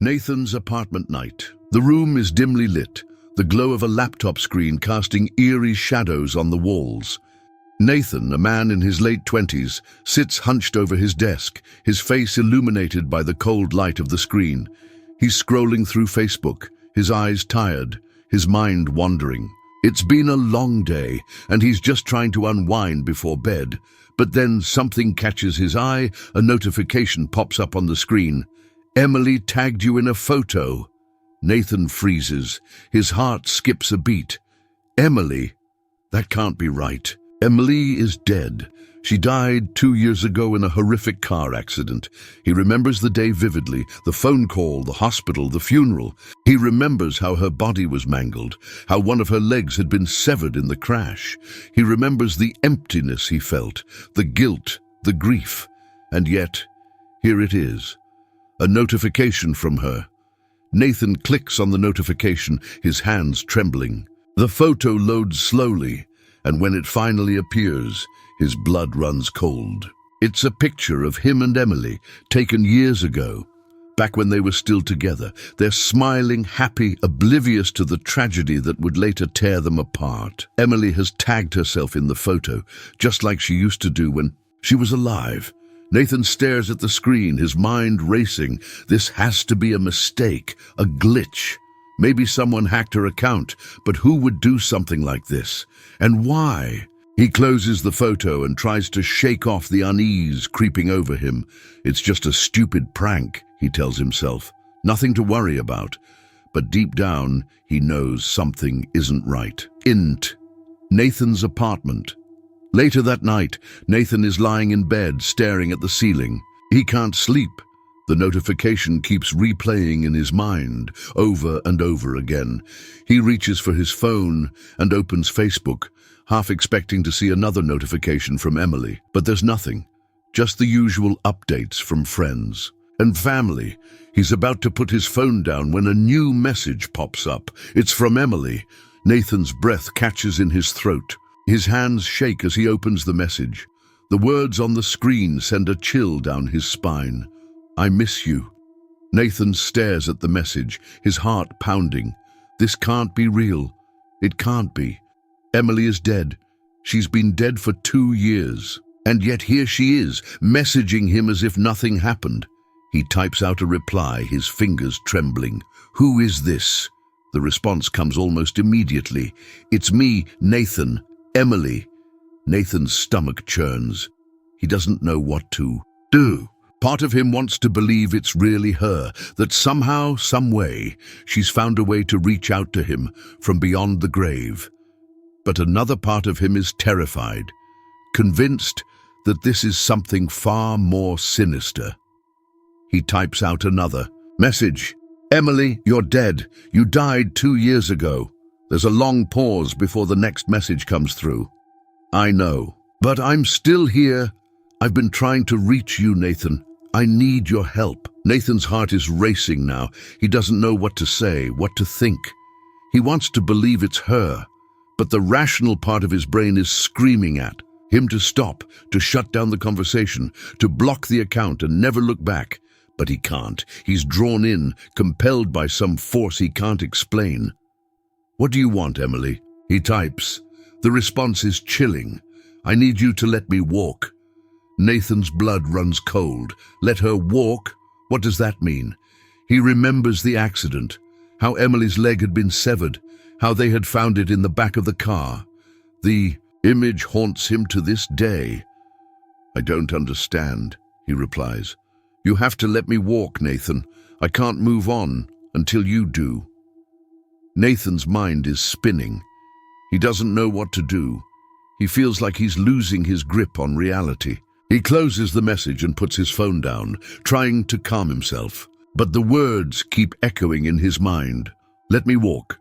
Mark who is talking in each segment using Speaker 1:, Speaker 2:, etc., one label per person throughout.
Speaker 1: Nathan's apartment night. The room is dimly lit, the glow of a laptop screen casting eerie shadows on the walls. Nathan, a man in his late 20s, sits hunched over his desk, his face illuminated by the cold light of the screen. He's scrolling through Facebook, his eyes tired, his mind wandering. It's been a long day, and he's just trying to unwind before bed. But then something catches his eye, a notification pops up on the screen. Emily tagged you in a photo. Nathan freezes. His heart skips a beat. Emily? That can't be right. Emily is dead. She died 2 years ago in a horrific car accident. He remembers the day vividly, the phone call, the hospital, the funeral. He remembers how her body was mangled, how one of her legs had been severed in the crash. He remembers the emptiness he felt, the guilt, the grief. And yet, here it is. A notification from her. Nathan clicks on the notification, his hands trembling. The photo loads slowly, and when it finally appears, his blood runs cold. It's a picture of him and Emily, taken years ago, back when they were still together. They're smiling, happy, oblivious to the tragedy that would later tear them apart. Emily has tagged herself in the photo, just like she used to do when she was alive. Nathan stares at the screen, his mind racing. This has to be a mistake, a glitch. Maybe someone hacked her account, but who would do something like this? And why? He closes the photo and tries to shake off the unease creeping over him. It's just a stupid prank, he tells himself. Nothing to worry about. But deep down, he knows something isn't right. Nathan's apartment. Later that night, Nathan is lying in bed, staring at the ceiling. He can't sleep. The notification keeps replaying in his mind, over and over again. He reaches for his phone and opens Facebook, half expecting to see another notification from Emily. But there's nothing, just the usual updates from friends and family. He's about to put his phone down when a new message pops up. It's from Emily. Nathan's breath catches in his throat. His hands shake as he opens the message. The words on the screen send a chill down his spine. I miss you. Nathan stares at the message, his heart pounding. This can't be real. It can't be. Emily is dead. She's been dead for 2 years. And yet here she is, messaging him as if nothing happened. He types out a reply, his fingers trembling. Who is this? The response comes almost immediately. It's me, Nathan. Emily. Nathan's stomach churns. He doesn't know what to do. Part of him wants to believe it's really her, that somehow, some way, she's found a way to reach out to him from beyond the grave. But another part of him is terrified, convinced that this is something far more sinister. He types out another message. Emily, you're dead. You died 2 years ago. There's a long pause before the next message comes through. I know, but I'm still here. I've been trying to reach you, Nathan. I need your help. Nathan's heart is racing now. He doesn't know what to say, what to think. He wants to believe it's her, but the rational part of his brain is screaming at him to stop, to shut down the conversation, to block the account and never look back. But he can't. He's drawn in, compelled by some force he can't explain. What do you want, Emily? He types. The response is chilling. I need you to let me walk. Nathan's blood runs cold. Let her walk? What does that mean? He remembers the accident, how Emily's leg had been severed, how they had found it in the back of the car. The image haunts him to this day. I don't understand, he replies. You have to let me walk, Nathan. I can't move on until you do. Nathan's mind is spinning. He doesn't know what to do. He feels like he's losing his grip on reality. He closes the message and puts his phone down, trying to calm himself. But the words keep echoing in his mind. Let me walk.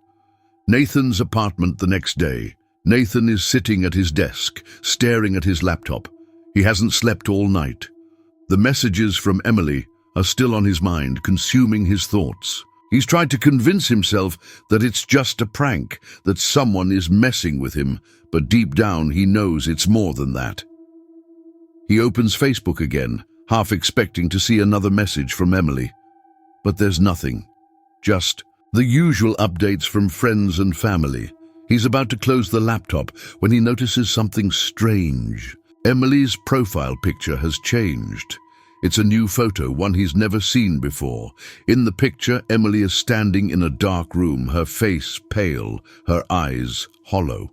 Speaker 1: Nathan's apartment the next day. Nathan is sitting at his desk, staring at his laptop. He hasn't slept all night. The messages from Emily are still on his mind, consuming his thoughts. He's tried to convince himself that it's just a prank, that someone is messing with him, but deep down he knows it's more than that. He opens Facebook again, half expecting to see another message from Emily. but there's nothing. Just the usual updates from friends and family. He's about to close the laptop when he notices something strange. Emily's profile picture has changed. It's a new photo, one he's never seen before. In the picture, Emily is standing in a dark room, her face pale, her eyes hollow.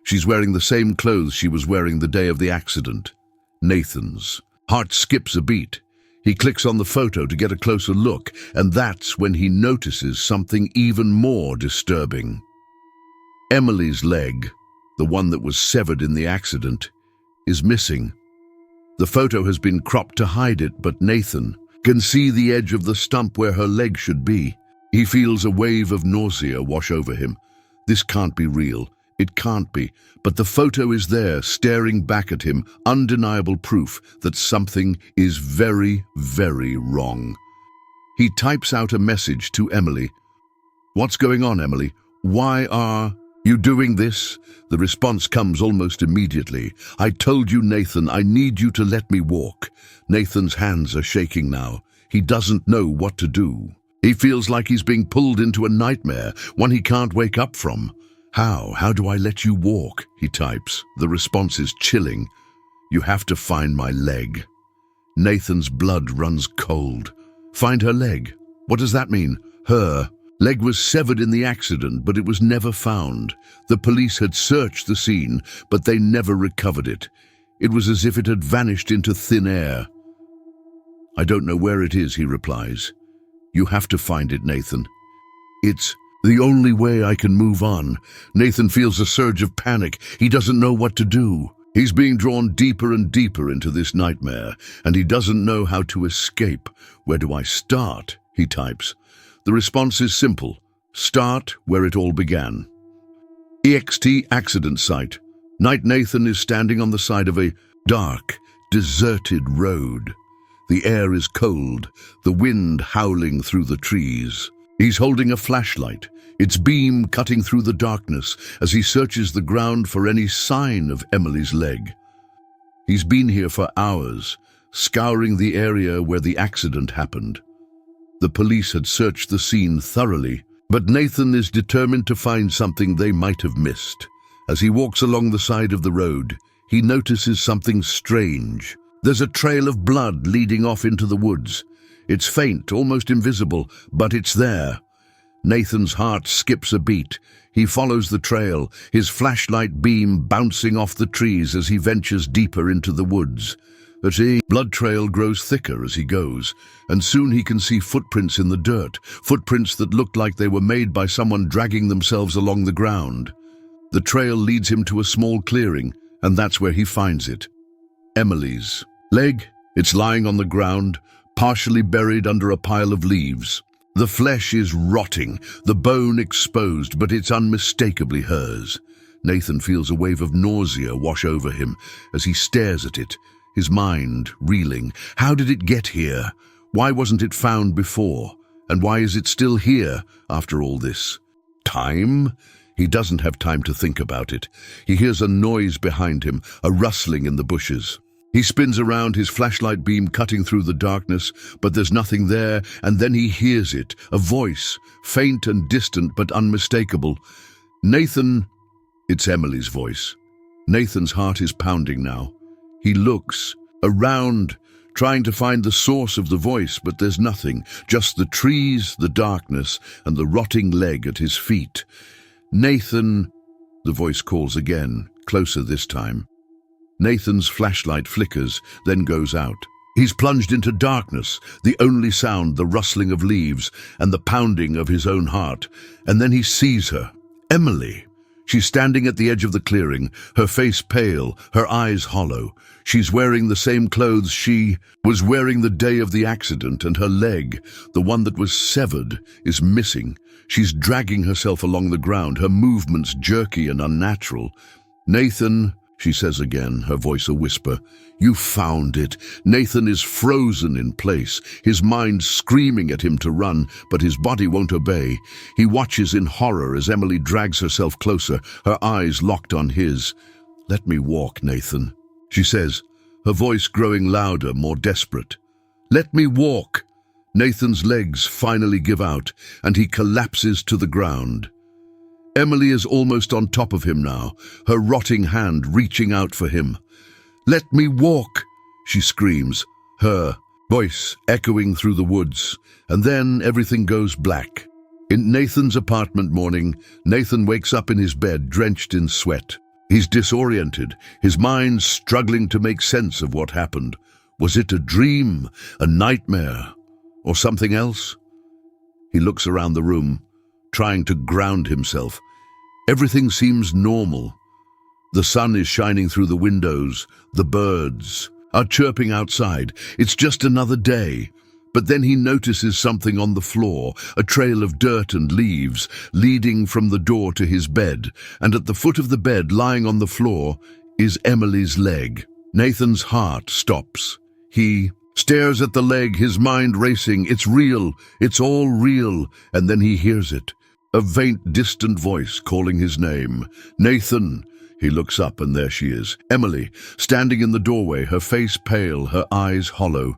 Speaker 1: She's wearing the same clothes she was wearing the day of the accident. Nathan's heart skips a beat. He clicks on the photo to get a closer look, and that's when he notices something even more disturbing. Emily's leg, the one that was severed in the accident, is missing. The photo has been cropped to hide it, but Nathan can see the edge of the stump where her leg should be. He feels a wave of nausea wash over him. This can't be real. It can't be. But the photo is there, staring back at him, undeniable proof that something is very, very wrong. He types out a message to Emily. "What's going on, Emily? Why are you doing this?" The response comes almost immediately. "I told you, Nathan, I need you to let me walk." Nathan's hands are shaking now. He doesn't know what to do. He feels like he's being pulled into a nightmare, one he can't wake up from. How do I let you walk?" he types. The response is chilling. "You have to find my leg." Nathan's blood runs cold. Find her leg? What does that mean? Her leg was severed in the accident, but it was never found. The police had searched the scene, but they never recovered it. It was as if it had vanished into thin air. "I don't know where it is," he replies. "You have to find it, Nathan. It's the only way I can move on." Nathan feels a surge of panic. He doesn't know what to do. He's being drawn deeper and deeper into this nightmare, and he doesn't know how to escape. "Where do I start?" he types. The response is simple. Start where it all began. EXT accident site. Night Nathan is standing on the side of a dark, deserted road. The air is cold, the wind howling through the trees. He's holding a flashlight, its beam cutting through the darkness as he searches the ground for any sign of Emily's leg. He's been here for hours, scouring the area where the accident happened. The police had searched the scene thoroughly, but Nathan is determined to find something they might have missed. As he walks along the side of the road, he notices something strange. There's a trail of blood leading off into the woods. It's faint, almost invisible, but it's there. Nathan's heart skips a beat. He follows the trail, his flashlight beam bouncing off the trees as he ventures deeper into the woods. The blood trail grows thicker as he goes, and soon he can see footprints in the dirt, footprints that looked like they were made by someone dragging themselves along the ground. The trail leads him to a small clearing, and that's where he finds it. Emily's leg. It's lying on the ground, partially buried under a pile of leaves. The flesh is rotting, the bone exposed, but it's unmistakably hers. Nathan feels a wave of nausea wash over him as he stares at it, his mind reeling. How did it get here? Why wasn't it found before? And why is it still here after all this? Time? He doesn't have time to think about it. He hears a noise behind him, a rustling in the bushes. He spins around, his flashlight beam cutting through the darkness, but there's nothing there, and then he hears it, a voice, faint and distant but unmistakable. "Nathan." It's Emily's voice. Nathan's heart is pounding now. He looks around, trying to find the source of the voice, but there's nothing, just the trees, the darkness, and the rotting leg at his feet. "Nathan," the voice calls again, closer this time. Nathan's flashlight flickers, then goes out. He's plunged into darkness, the only sound the rustling of leaves and the pounding of his own heart. And then he sees her, Emily. She's standing at the edge of the clearing, her face pale, her eyes hollow. She's wearing the same clothes she was wearing the day of the accident, and her leg, the one that was severed, is missing. She's dragging herself along the ground, her movements jerky and unnatural. "Nathan," she says again, her voice a whisper. "You found it." Nathan is frozen in place, his mind screaming at him to run, but his body won't obey. He watches in horror as Emily drags herself closer, her eyes locked on his. "Let me walk, Nathan," she says, her voice growing louder, more desperate. "Let me walk." Nathan's legs finally give out, and he collapses to the ground. Emily is almost on top of him now, her rotting hand reaching out for him. "Let me walk," she screams, her voice echoing through the woods, and then everything goes black. In Nathan's apartment morning, Nathan wakes up in his bed drenched in sweat. He's disoriented, his mind struggling to make sense of what happened. Was it a dream, a nightmare, or something else? He looks around the room, trying to ground himself. Everything seems normal. The sun is shining through the windows, the birds are chirping outside. It's just another day. But then he notices something on the floor, a trail of dirt and leaves leading from the door to his bed, and at the foot of the bed, lying on the floor, is Emily's leg. Nathan's heart stops. He stares at the leg, his mind racing. It's real, it's all real, and then he hears it. A faint, distant voice calling his name. "Nathan!" He looks up and there she is, Emily, standing in the doorway, her face pale, her eyes hollow.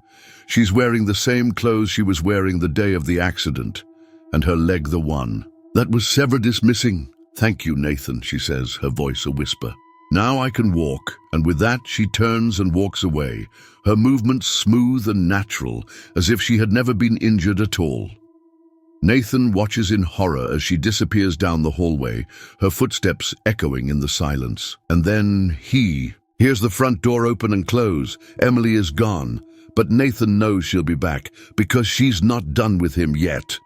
Speaker 1: She's wearing the same clothes she was wearing the day of the accident, and her leg the one that was severed is missing. "Thank you, Nathan," she says, her voice a whisper. "Now I can walk," and with that she turns and walks away, her movements smooth and natural, as if she had never been injured at all. Nathan watches in horror as she disappears down the hallway, her footsteps echoing in the silence. And then he hears the front door open and close. Emily is gone, but Nathan knows she'll be back because she's not done with him yet.